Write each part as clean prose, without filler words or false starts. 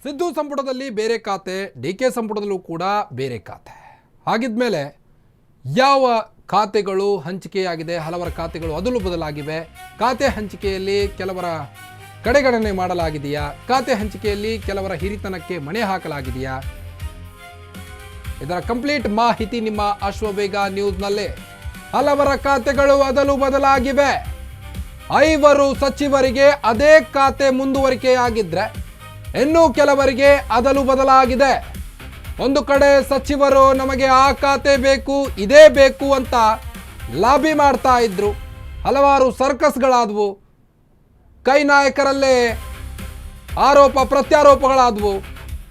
ಸಿದ್ದು ಸಂಪುಟದಲ್ಲಿ ಬೇರೆ ಖಾತೆ, ಡಿಕೆ ಸಂಪುಟದಲ್ಲೂ ಕೂಡ ಬೇರೆ ಖಾತೆ. ಹಾಗಿದ್ಮೇಲೆ ಯಾವ ಖಾತೆಗಳು ಹಂಚಿಕೆಯಾಗಿದೆ, ಹಲವರ ಖಾತೆಗಳು ಅದಲು ಬದಲಾಗಿವೆ. ಖಾತೆ ಹಂಚಿಕೆಯಲ್ಲಿ ಕೆಲವರ ಕಡೆಗಣನೆ ಮಾಡಲಾಗಿದೆಯಾ, ಖಾತೆ ಹಂಚಿಕೆಯಲ್ಲಿ ಕೆಲವರ ಹಿರಿತನಕ್ಕೆ ಮಣೆ ಹಾಕಲಾಗಿದೆಯಾ? ಇದರ ಕಂಪ್ಲೀಟ್ ಮಾಹಿತಿ ನಿಮ್ಮ ಅಶ್ವವೇಗ ನ್ಯೂಸ್ನಲ್ಲೇ. ಹಲವರ ಖಾತೆಗಳು ಅದಲು ಬದಲಾಗಿವೆ. 5 ಸಚಿವರಿಗೆ ಅದೇ ಖಾತೆ ಮುಂದುವರಿಕೆಯಾಗಿದ್ರೆ ಇನ್ನೂ ಕೆಲವರಿಗೆ ಅದಲು ಬದಲಾಗಿದೆ. ಒಂದು ಕಡೆ ಸಚಿವರು ನಮಗೆ ಆ ಖಾತೆ ಬೇಕು, ಇದೇ ಬೇಕು ಅಂತ ಲಾಬಿ ಮಾಡ್ತಾ ಇದ್ರು. ಹಲವಾರು ಸರ್ಕಸ್ಗಳಾದವು. ಕೈ ನಾಯಕರಲ್ಲೇ ಆರೋಪ ಪ್ರತ್ಯಾರೋಪಗಳಾದವು.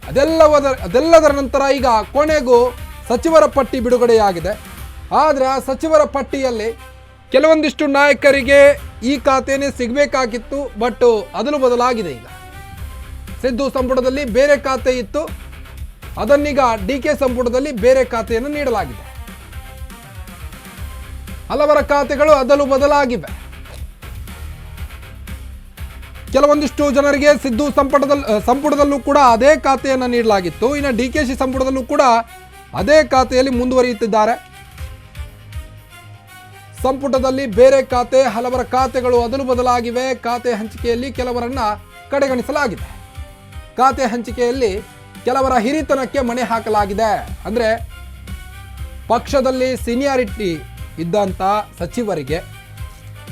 ಅದೆಲ್ಲದರ ನಂತರ ಈಗ ಕೊನೆಗೂ ಸಚಿವರ ಪಟ್ಟಿ ಬಿಡುಗಡೆಯಾಗಿದೆ. ಆದರೆ ಆ ಸಚಿವರ ಪಟ್ಟಿಯಲ್ಲಿ ಕೆಲವೊಂದಿಷ್ಟು ನಾಯಕರಿಗೆ ಈ ಖಾತೆನೇ ಸಿಗಬೇಕಾಗಿತ್ತು, ಬಟ್ ಅದಲು ಬದಲಾಗಿದೆ. ಈಗ ಸಿದ್ದು ಸಂಪುಟದಲ್ಲಿ ಬೇರೆ ಖಾತೆ ಇತ್ತು, ಅದನ್ನೀಗ ಡಿಕೆ ಸಂಪುಟದಲ್ಲಿ ಬೇರೆ ಖಾತೆಯನ್ನು ನೀಡಲಾಗಿದೆ. ಹಲವರ ಖಾತೆಗಳು ಅದಲು ಬದಲಾಗಿವೆ. ಕೆಲವೊಂದಿಷ್ಟು ಜನರಿಗೆ ಸಿದ್ದು ಸಂಪುಟದಲ್ಲೂ ಕೂಡ ಅದೇ ಖಾತೆಯನ್ನು ನೀಡಲಾಗಿತ್ತು. ಇನ್ನು ಡಿಕೆಶಿ ಸಂಪುಟದಲ್ಲೂ ಕೂಡ ಅದೇ ಖಾತೆಯಲ್ಲಿ ಮುಂದುವರಿಯುತ್ತಿದ್ದಾರೆ. ಸಂಪುಟದಲ್ಲಿ ಬೇರೆ ಖಾತೆ, ಹಲವರ ಖಾತೆಗಳು ಅದಲು ಬದಲಾಗಿವೆ. ಖಾತೆ ಹಂಚಿಕೆಯಲ್ಲಿ ಕೆಲವರನ್ನ ಕಡೆಗಣಿಸಲಾಗಿದೆ. ಖಾತೆ ಹಂಚಿಕೆಯಲ್ಲಿ ಕೆಲವರ ಹಿರಿತನಕ್ಕೆ ಮಣೆ ಹಾಕಲಾಗಿದೆ. ಅಂದರೆ ಪಕ್ಷದಲ್ಲಿ ಸೀನಿಯಾರಿಟಿ ಇದ್ದಂಥ ಸಚಿವರಿಗೆ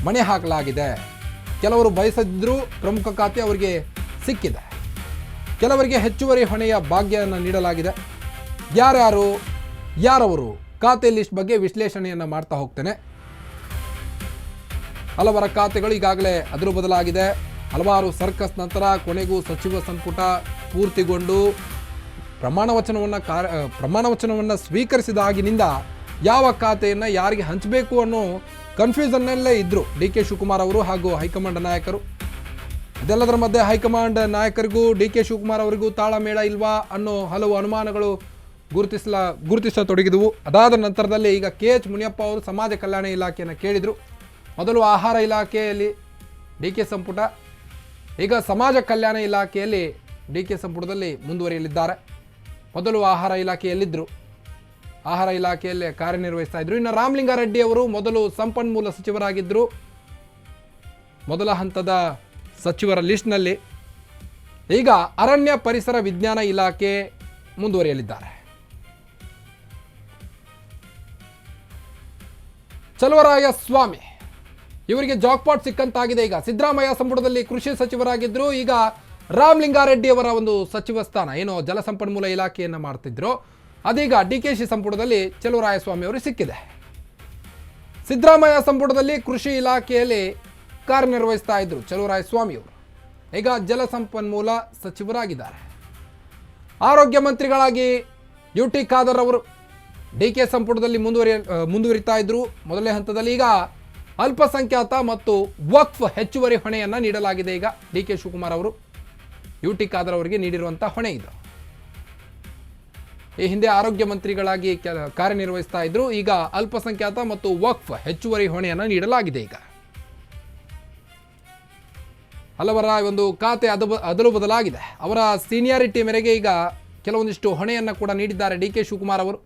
ಮಣೆ ಹಾಕಲಾಗಿದೆ. ಕೆಲವರು ಬಯಸದಿದ್ದರೂ ಪ್ರಮುಖ ಖಾತೆ ಅವರಿಗೆ ಸಿಕ್ಕಿದೆ. ಕೆಲವರಿಗೆ ಹೆಚ್ಚುವರಿ ಹೊಣೆಯ ಭಾಗ್ಯವನ್ನು ನೀಡಲಾಗಿದೆ. ಯಾರವರು ಖಾತೆ ಲಿಸ್ಟ್ ಬಗ್ಗೆ ವಿಶ್ಲೇಷಣೆಯನ್ನು ಮಾಡ್ತಾ ಹೋಗ್ತೇನೆ. ಹಲವರ ಖಾತೆಗಳು ಈಗಾಗಲೇ ಅದಲು ಬದಲಾಗಿದೆ. ಹಲವಾರು ಸರ್ಕಸ್ ನಂತರ ಕೊನೆಗೂ ಸಚಿವ ಸಂಪುಟ ಪೂರ್ತಿಗೊಂಡು ಪ್ರಮಾಣ ವಚನವನ್ನು ಸ್ವೀಕರಿಸಿದಾಗಿನಿಂದ ಯಾವ ಖಾತೆಯನ್ನು ಯಾರಿಗೆ ಹಂಚಬೇಕು ಅನ್ನೋ ಕನ್ಫ್ಯೂಷನ್ನಲ್ಲೇ ಇದ್ದರು ಡಿ ಕೆ ಶಿವಕುಮಾರ್ ಅವರು ಹಾಗೂ ಹೈಕಮಾಂಡ್ ನಾಯಕರು. ಇದೆಲ್ಲದರ ಮಧ್ಯೆ ಹೈಕಮಾಂಡ್ ನಾಯಕರಿಗೂ ಡಿ ಕೆ ಶಿವಕುಮಾರ್ ಅವರಿಗೂ ತಾಳಮೇಳ ಇಲ್ವಾ ಅನ್ನೋ ಹಲವು ಅನುಮಾನಗಳು ಗುರುತಿಸತೊಡಗಿದವು. ಅದಾದ ನಂತರದಲ್ಲಿ ಈಗ KH ಮುನಿಯಪ್ಪ ಅವರು ಸಮಾಜ ಕಲ್ಯಾಣ ಇಲಾಖೆಯನ್ನು ಕೇಳಿದರು. ಮೊದಲು ಆಹಾರ ಇಲಾಖೆಯಲ್ಲಿ ಡಿ ಕೆ ಸಂಪುಟ, ಈಗ ಸಮಾಜ ಕಲ್ಯಾಣ ಇಲಾಖೆಯಲ್ಲಿ ಡಿ ಕೆ ಸಂಪುಟದಲ್ಲಿ ಮುಂದುವರಿಯಲಿದ್ದಾರೆ. ಮೊದಲು ಆಹಾರ ಇಲಾಖೆಯಲ್ಲಿದ್ದರು, ಆಹಾರ ಇಲಾಖೆಯಲ್ಲೇ ಕಾರ್ಯನಿರ್ವಹಿಸ್ತಾ ಇದ್ರು. ಇನ್ನು ರಾಮಲಿಂಗಾರೆಡ್ಡಿ ಅವರು ಮೊದಲು ಸಂಪನ್ಮೂಲ ಸಚಿವರಾಗಿದ್ದರು. ಮೊದಲ ಹಂತದ ಸಚಿವರ ಲಿಸ್ಟ್ನಲ್ಲಿ ಈಗ ಅರಣ್ಯ ಪರಿಸರ ವಿಜ್ಞಾನ ಇಲಾಖೆ ಮುಂದುವರಿಯಲಿದ್ದಾರೆ. ಚಲುವರಾಯ ಸ್ವಾಮಿ ಇವರಿಗೆ ಜಾಕ್ಪಾಟ್ ಸಿಕ್ಕಂತಾಗಿದೆ. ಈಗ ಸಿದ್ದರಾಮಯ್ಯ ಸಂಪುಟದಲ್ಲಿ ಕೃಷಿ ಸಚಿವರಾಗಿದ್ದರು. ಈಗ ರಾಮಲಿಂಗಾರೆಡ್ಡಿ ಅವರ ಒಂದು ಸಚಿವ ಸ್ಥಾನ, ಏನೋ ಜಲಸಂಪನ್ಮೂಲ ಇಲಾಖೆಯನ್ನು ಮಾಡ್ತಿದ್ರು, ಅದೀಗ ಡಿಕೆಶಿ ಸಂಪುಟದಲ್ಲಿ ಚಲುವರಾಯಸ್ವಾಮಿ ಅವರು ಸಿಕ್ಕಿದೆ. ಸಿದ್ದರಾಮಯ್ಯ ಸಂಪುಟದಲ್ಲಿ ಕೃಷಿ ಇಲಾಖೆಯಲ್ಲಿ ಕಾರ್ಯನಿರ್ವಹಿಸ್ತಾ ಇದ್ರು ಚಲುವರಾಯಸ್ವಾಮಿ ಅವರು. ಈಗ ಜಲಸಂಪನ್ಮೂಲ ಸಚಿವರಾಗಿದ್ದಾರೆ. ಆರೋಗ್ಯ ಮಂತ್ರಿಗಳಾಗಿ UT ಖಾದರ್ ಅವರು ಡಿಕೆ ಸಂಪುಟದಲ್ಲಿ ಮುಂದುವರಿತಾ ಇದ್ರು ಮೊದಲನೇ ಹಂತದಲ್ಲಿ. ಈಗ ಅಲ್ಪಸಂಖ್ಯಾತ ಮತ್ತು ವಕ್ಫ್ ಹೆಚ್ಚುವರಿ ಹೊಣೆಯನ್ನು ನೀಡಲಾಗಿದೆ. ಈಗ DK ಶಿವಕುಮಾರ್ ಅವರು UT ಖಾದರ್ ಅವರಿಗೆ ನೀಡಿರುವಂಥ ಹೊಣೆ ಇದು. ಈ ಹಿಂದೆ ಆರೋಗ್ಯ ಮಂತ್ರಿಗಳಾಗಿ ಕಾರ್ಯನಿರ್ವಹಿಸ್ತಾ ಇದ್ರು. ಈಗ ಅಲ್ಪಸಂಖ್ಯಾತ ಮತ್ತು ವಕ್ಫ್ ಹೆಚ್ಚುವರಿ ಹೊಣೆಯನ್ನು ನೀಡಲಾಗಿದೆ. ಈಗ ಹಲವರ ಒಂದು ಖಾತೆ ಅದಲು ಬದಲಾಗಿದೆ. ಅವರ ಸೀನಿಯಾರಿಟಿ ಮೇರೆಗೆ ಈಗ ಕೆಲವೊಂದಿಷ್ಟು ಹೊಣೆಯನ್ನು ಕೂಡ ನೀಡಿದ್ದಾರೆ DK ಶಿವಕುಮಾರ್ ಅವರು.